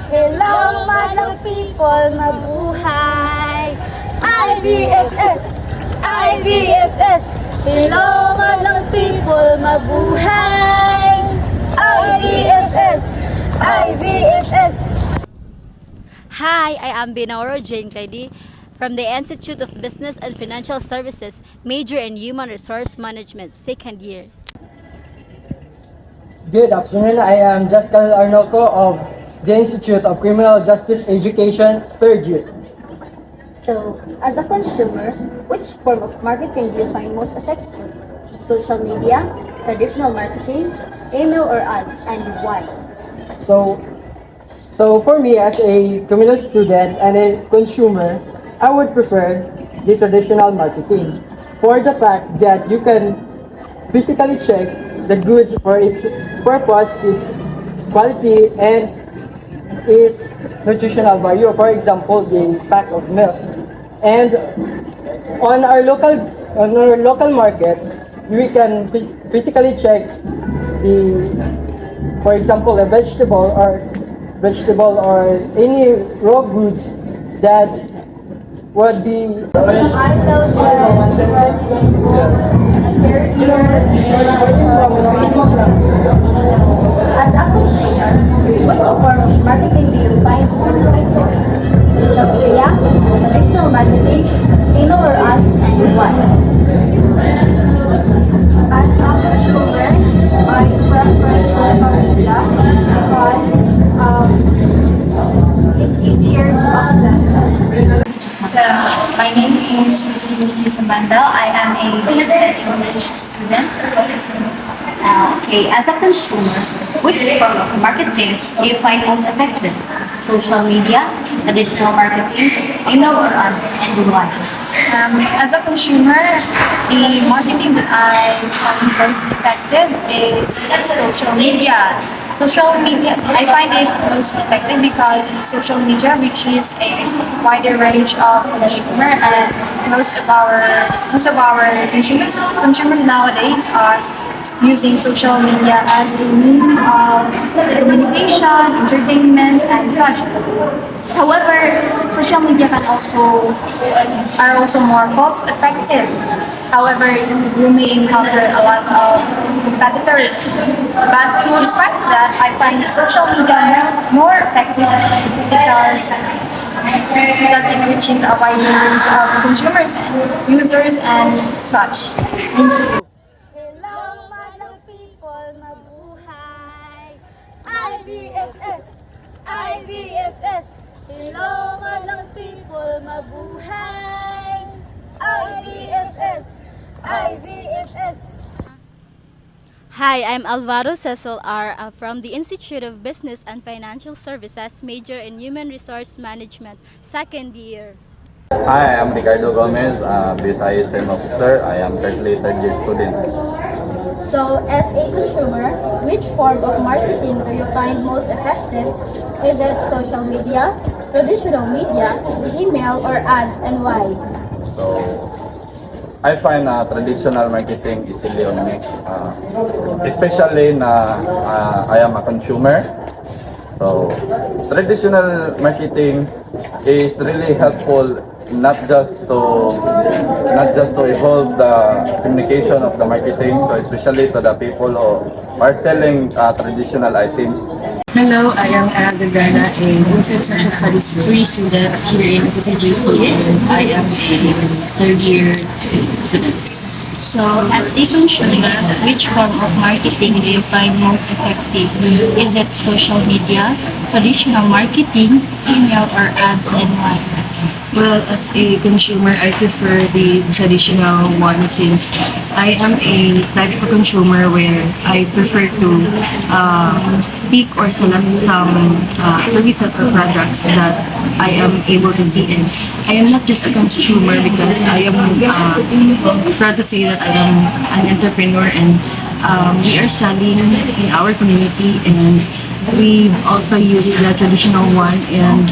Hello, madlang people, mabuhay! IBFS! IBFS! Hello, madlang people, mabuhay! IBFS! IBFS! Hi, I am Binauro Jane Clady from the Institute of Business and Financial Services, major in Human Resource Management, second year. Good afternoon. I am Jascal Arnoco of the Institute of Criminal Justice Education, third year. So, as a consumer, which form of marketing do you find most effective? Social media, traditional marketing, email or ads, and why? So for me as a criminal student and a consumer, I would prefer the traditional marketing for the fact that you can physically check the goods for its purpose, its quality, and its nutritional value. For example, the pack of milk. And on our local market, we can physically check for example, a vegetable or any raw goods that would be. I'm Belgian, was in third year as a consumer, which form of marketing do you find most effective? Social media, traditional marketing, email or ads, and why? As a consumer, my preference social media because it's easier to access. So, my name is Christine Mrs. Amanda. I am a BSN English student. Okay, as a consumer, which form of marketing do you find most effective? Social media, traditional marketing, email or ads, and why? As a consumer, the marketing that I find most effective is social media. Social media, I find it most effective because social media reaches a wider range of consumer, and most of our consumers nowadays are using social media as a means of communication, entertainment, and such. However, social media are also more cost effective. However, you may encounter a lot of competitors. But despite that, I find social media more effective because it reaches a wide range of consumers and users and such. Thank you. Hello, madlang people, mabuhay! IBFS! IBFS! Hello, madlang people, mabuhay! IBFS! IBFS! Hi, I'm Alvaro Cecil R. From the Institute of Business and Financial Services, major in Human Resource Management, second year. Hi, I am Ricardo Gomez, BSISM officer. I am currently third year student. So, as a consumer, which form of marketing do you find most effective? Is it social media, traditional media, email, or ads, and why? So, I find traditional marketing easily on me, especially na I am a consumer. So, traditional marketing is really helpful not just to evolve the communication of the marketing, so especially to the people who are selling traditional items. Hello, I am Arada Gana, a Business Social Studies 3 student here in PCGC, and I am a third year student. So, as a consumer, which form of marketing do you find most effective? Is it social media, traditional marketing, email, or ads, and why? Well, as a consumer, I prefer the traditional one since I am a type of consumer where I prefer to pick or select some services or products that I am able to see in. I am not just a consumer because I am proud to say that I am an entrepreneur, and we are selling in our community, and we also use the traditional one, and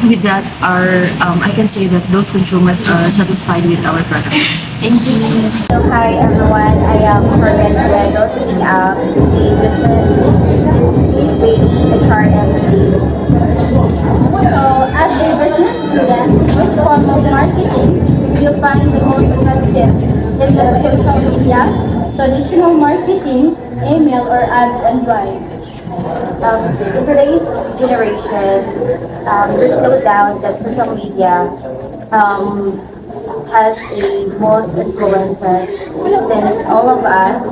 with that, I can say that those consumers are satisfied with our product. Thank you. So, hi everyone, I am Corbett Guedo, taking up the business, this is Bailey, HRMD. form of marketing do you find the most effective? Is it social media, traditional marketing, email, or ads and why? In today's generation, there's no doubt that social media has a most influences since all of us,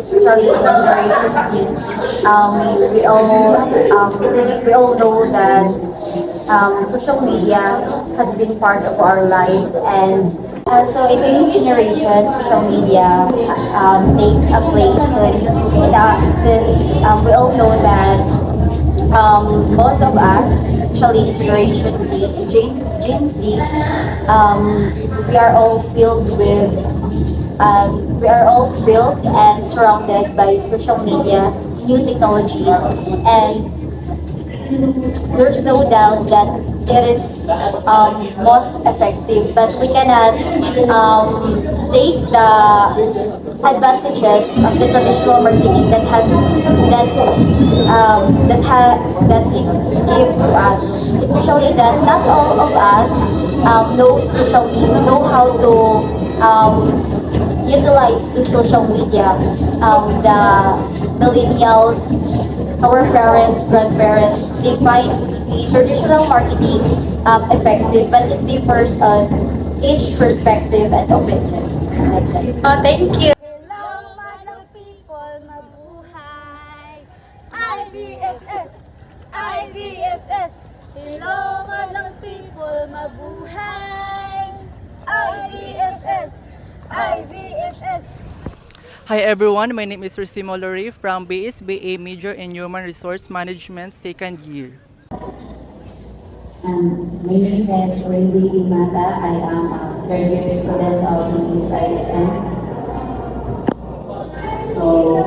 especially in Generation Z, we all know that social media has been part of our lives, and so in today's generation, social media takes a place since we all know that most of us, especially in Generation Z, Gen Z, we are all filled and surrounded by social media, new technologies, and there's no doubt that it is most effective, but we cannot take the advantages of the traditional marketing that it gives to us, especially that not all of us know how to utilize the social media. The millennials, our parents, grandparents, they find the traditional marketing effective, but it differs on each perspective and opinion. That's it. Thank you. Hello, madlang people, mabuhay! IBFS! IBFS! Hello, madlang people, mabuhay! IBFS! IBFS! Hi everyone, my name is Rosimo Lori from BSBA Major in Human Resource Management, second year. My name is Randy Imata. I am a third year student of English ISM. So,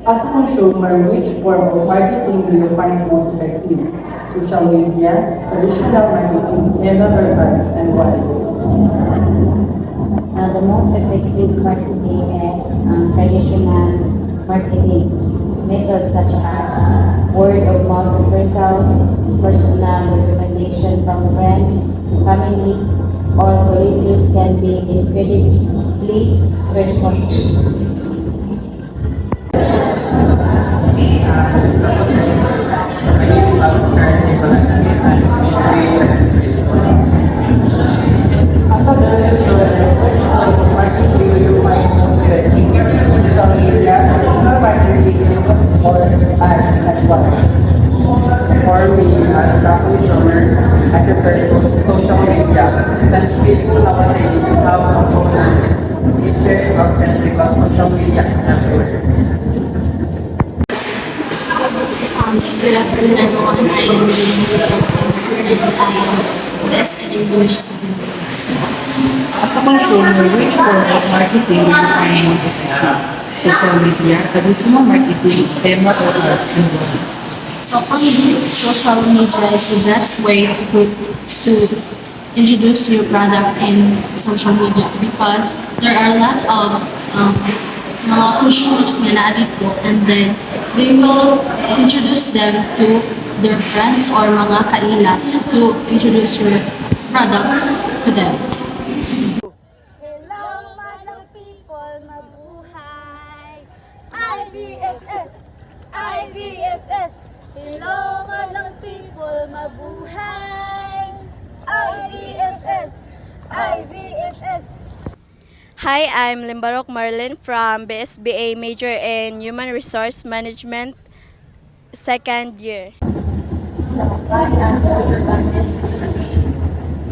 as a consumer, which form of marketing do you find most effective? Social media, traditional marketing, email or ads, and why? The most effective marketing is traditional marketing methods such as word of mouth referrals, personal recommendation from friends, family, or colleagues can be incredibly responsive. For me, as a consumer, I prefer social media since people nowadays have a phone. It's very access because social media is everywhere. Good afternoon, everyone. I am and I am best at English 7. As a consumer, which form of marketing do you find most effective? Social media, traditional marketing, email or ads, and why? So for me, social media is the best way to introduce your product in social media because there are a lot of mga consumers nga na dito, and then they will introduce them to their friends or mga kaila to introduce your product to them. Hello, madlang people, mabuhay! IBFS! IBFS! Hello, madlang people, mabuhay! IBFS! IBFS! Hi, I'm Limbarok Marlin from BSBA Major in Human Resource Management, second year. I am Sir Bandes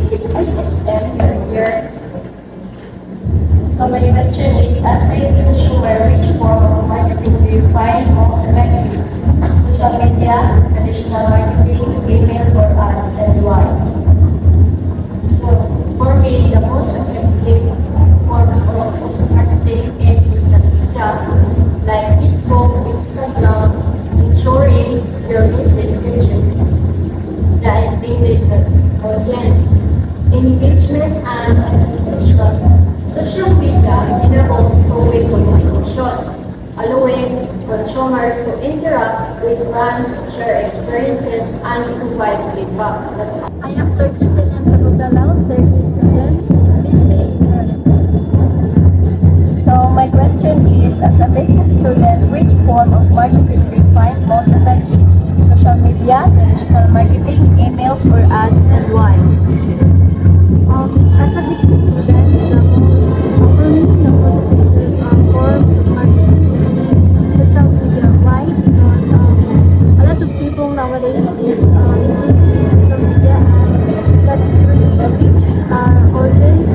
is ISM third year. So my question is, as a consumer, which form of marketing do you find most effective? Social media, traditional marketing, email, or ads, and why? So for me, the most effective forms of marketing is social media, like Facebook, Instagram, ensuring your message reaches the intended audience. Engagement and organization. Social media enables two-way communication, allowing for consumers to interact with brands, share experiences, and provide feedback. That's all. I am 30 students of Bugalao, 30 student, Miss May. So my question is, as a business student, which form of marketing do you find most effective? Social media, traditional marketing, emails, or ads, and why? As a business student, for me, the most effective form of marketing is the social media. Why? Because a lot of people nowadays is using social media, and that is really a rich audience.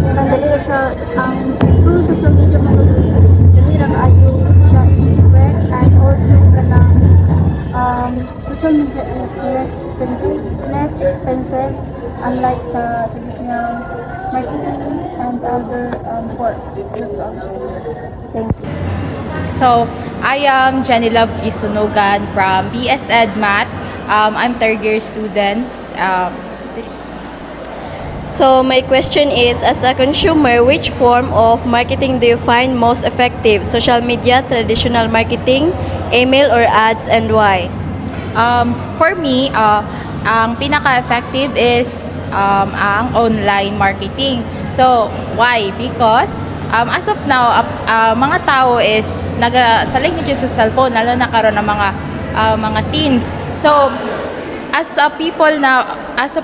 Madali na siya, through social media nowadays, dali na kaayo siya spread, and also kanang social media is less expensive unlike sa traditional marketing and other forms. That's all. Thank you. So, I am Jenny Love Isunugan from BS Ed Math. I'm third year student. So my question is, as a consumer, which form of marketing do you find most effective? Social media, traditional marketing, email, or ads, and why? For me, ang pinaka-effective is ang online marketing. So, why? Because as of now, mga tao is nagasalig nito sa cellphone, lalo na karon ng mga teens. So, as a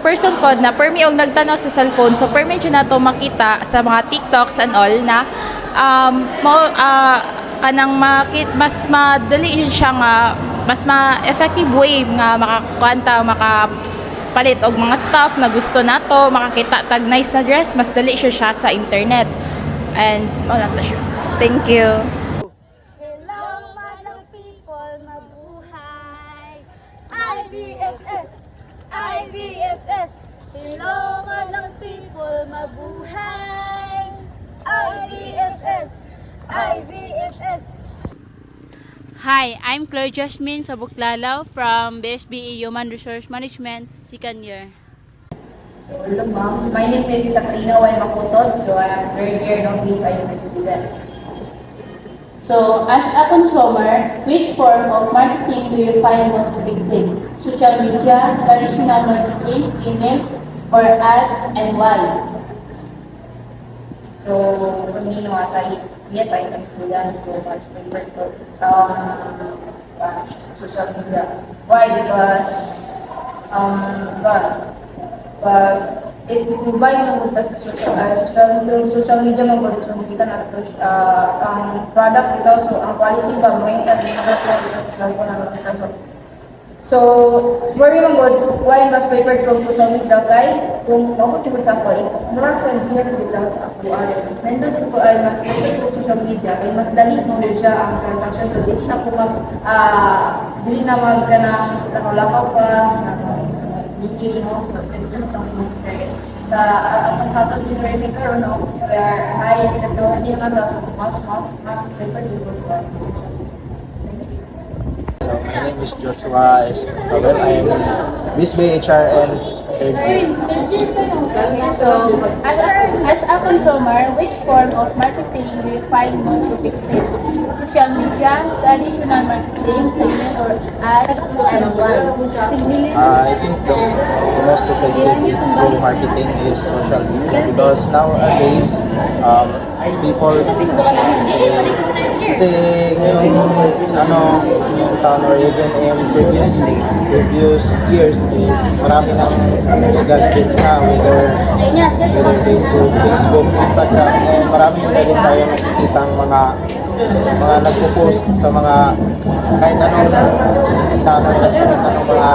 person po na permi og nagtanaw sa cellphone, so permi na to makita sa mga TikToks and all na kanang mas madali yun siya nga mas ma-effective way nga makapalit og mga stuff na gusto nato, makakita tag nice na dress, mas dali siya sa internet. And wala to siya. Thank you. Hello, madlang people, mabuhay! IBFS! IBFS! Hello, madlang people, mabuhay! IBFS! IBFS! Hi, I'm Claire Jasmine Sabuklalaw from BSBE Human Resource Management, second year. Hello ma'am, so my name is Katrina Y. Makutod, so I am third year ng PSISM students. So, as a consumer, which form of marketing do you find most effective? Social media, traditional marketing, email, or ads, and why? So, for me, no, as PSISM students, so mas prefer ko social media. Why? Because if buy mo sa social media mo gud so makita nato ang product bitaw so ang quality ba mo yung social media so very good why mas preferred kong social media kay kung ako for example is more friendly bitaw sa ako is nandun ko ay mas preferred kong social media kay mas dali mo din siya ang transaction so dili na ko dili na magkanang nakalakaw pa hindi mo so dyan sa mga sa hatod university karon no where high technology naman so mas preferred to go to social media. My name is Joshua S. Pavel. I am Miss BHRN third year. So, as a consumer, which form of marketing do you find most effective? Social media, traditional marketing, segment, or ads, and why? I think the most effective through marketing is social media because nowadays people kasi ngayong taon or even in previous years is marami ng gadgets na whether they through Facebook, Instagram, and marami na rin tayo nakikita ang mga nagpo-post sa mga kahit anong mga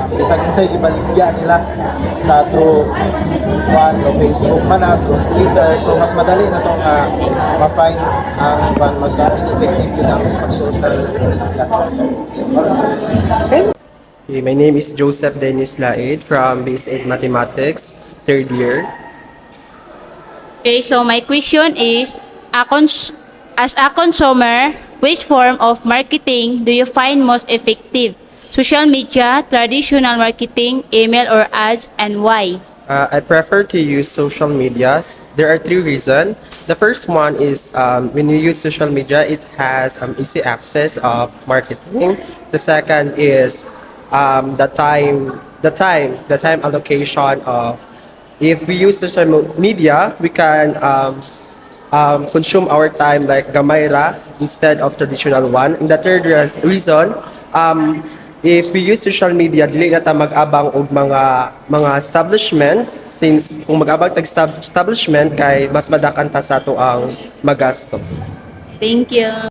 bisag inside ibaligya nila sa through Facebook man at through Twitter, so mas madali na itong ma-find ang mas effective yun ang social media. Okay, my name is Joseph Dennis Laid from Base 8 Mathematics, third year. Okay, so my question is, as a consumer, which form of marketing do you find most effective? Social media, traditional marketing, email, or ads, and why? I prefer to use social medias. There are three reasons. The first one is when you use social media, it has easy access of marketing. The second is the time allocation of if we use social media, we can consume our time like gamayra instead of traditional one. And the third reason, if we use social media, dili na ta mag-abang og mga establishment since kung mag-abang tag establishment kay mas madakan ta sa ato ang magasto. Thank you.